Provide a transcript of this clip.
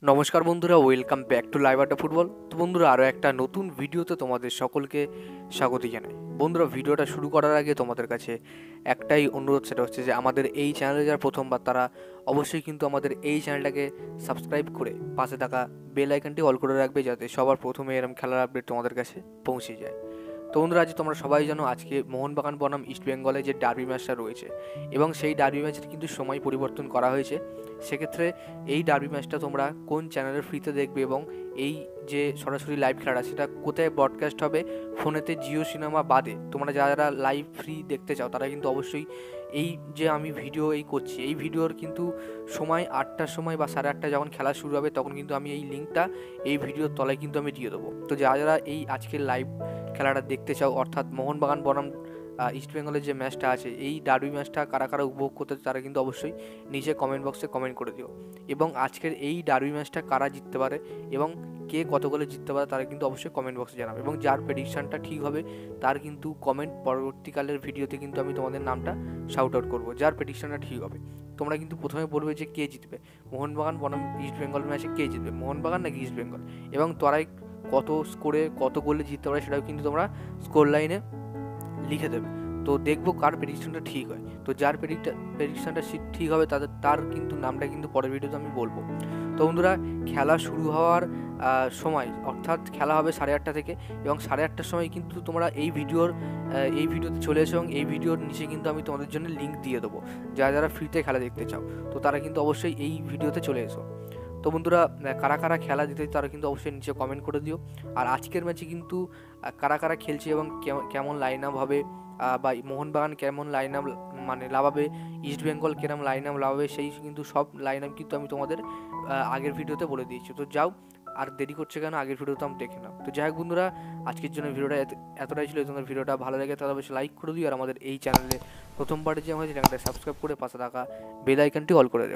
নমস্কার বন্ধুরা, welcome back to live আড্ডা ফুটবল। তো বন্ধুরা, আরও একটা নতুন ভিডিওতে তোমাদের সকলকে স্বাগত জানাই। বন্ধুরা, ভিডিওটা শুরু করার আগে তোমাদের কাছে একটাই অনুরোধ, সেটা হচ্ছে যে আমাদের এই চ্যানেলে যারা প্রথমবার তারা অবশ্যই কিন্তু আমাদের এই চ্যানেলটাকে সাবস্ক্রাইব করে পাশে থাকা বেল আইকনটি অল করে রাখবে, যাতে সবার প্রথমে এরকম খেলার আপডেট তোমাদের কাছে পৌঁছে যায়। তো বন্ধুরা, আজ তোমরা সবাই জানো আজকে মোহনবাগান বনাম ইস্ট বেঙ্গলে যে ডার্বি ম্যাচটা রয়েছে, এবং সেই ডার্বি ম্যাচের কিন্তু সময় পরিবর্তন করা হয়েছে। সেক্ষেত্রে এই ডার্বি ম্যাচটা তোমরা কোন চ্যানেলের ফ্রিতে দেখবে, এবং এই যে সরাসরি লাইভ খেলাটা সেটা কোথায় ব্রডকাস্ট হবে, ফোনেতে জিও সিনেমা বাদে তোমরা যারা লাইভ ফ্রি দেখতে চাও তারা কিন্তু অবশ্যই এই যে আমি ভিডিও করছি, এই ভিডিওর কিন্তু সময় 8টার সময় বা 8:30 যখন খেলা শুরু হবে, তখন কিন্তু আমি এই লিঙ্কটা এই ভিডিওর তলায় কিন্তু আমি দিয়ে দেবো। তো যারা এই আজকের লাইভ খেলাটা দেখতে চাও, অর্থাৎ মোহনবাগান বনাম ইস্ট বেঙ্গলের যে ম্যাচটা আছে, এই ডার্বি ম্যাচটা কারা কারা উপভোগ করতে তারা কিন্তু অবশ্যই নিচে কমেন্ট বক্সে কমেন্ট করে দিও। এবং আজকের এই ডার্বি ম্যাচটা কারা জিততে পারে এবং কে কত গোলে জিততে পারে তারা কিন্তু অবশ্যই কমেন্ট বক্সে জানাবে, এবং যার প্রেডিকশানটা ঠিক হবে তার কিন্তু কমেন্ট পরবর্তীকালের ভিডিওতে কিন্তু আমি তোমাদের নামটা শাউট আউট করবো, যার প্রেডিকশানটা ঠিক হবে। তোমরা কিন্তু প্রথমে বলবে যে কে জিতবে, মোহনবাগান বনাম ইস্ট বেঙ্গল ম্যাচে কে জিতবে, মোহনবাগান নাকি ইস্ট বেঙ্গল, এবং তারাই কত স্কোরে কত গোলে জিততে পারে সেটাও কিন্তু তোমরা স্কোর লাইনে লিখে দেবে। তো দেখবো কার প্রেডিকশনটা ঠিক হয়। তো যার প্রেডিকশনটা ঠিক হবে তার কিন্তু নামটা কিন্তু পরের ভিডিওতে আমি বলবো। তো বন্ধুরা, খেলা শুরু হওয়ার সময়, অর্থাৎ খেলা হবে 8:30 থেকে, এবং 8:30টার সময় কিন্তু তোমরা এই ভিডিওতে চলে এসো, এবং এই ভিডিওর নিচে কিন্তু আমি তোমাদের জন্য লিঙ্ক দিয়ে দেবো। যারা ফ্রিতে খেলা দেখতে চাও তো তারা কিন্তু অবশ্যই এই ভিডিওতে চলে এসো। তো বন্ধুরা, কারা কারা খেলা দিতে তারা কিন্তু অবশ্যই নিচে কমেন্ট করে দিও। আর আজকের ম্যাচে কিন্তু কারা কারা খেলছে এবং কেমন লাইন আপ হবে, বা মোহনবাগান কেমন লাইন আপ মানে লাভাবে, ইস্ট বেঙ্গল কেরম লাইন আপ লাভাবে, সেই কিন্তু সব লাইন আপ কিন্তু আমি তোমাদের আগের ভিডিওতে বলে দিয়েছি। তো যাও, আর দেরি করছে কেন, আগের ভিডিওতে আমি দেখে নাও। তো যাই হোক বন্ধুরা, আজকের জন্য ভিডিওটা এতটাই ছিল। তোমাদের ভিডিওটা ভালো লাগে তাহলে অবশ্যই লাইক করে দিও, আর আমাদের এই চ্যানেলে প্রথমবার যে আমাদের চ্যানেলটা সাবস্ক্রাইব করে পাশে থাকা বেল আইকনটি অল করে রেখো।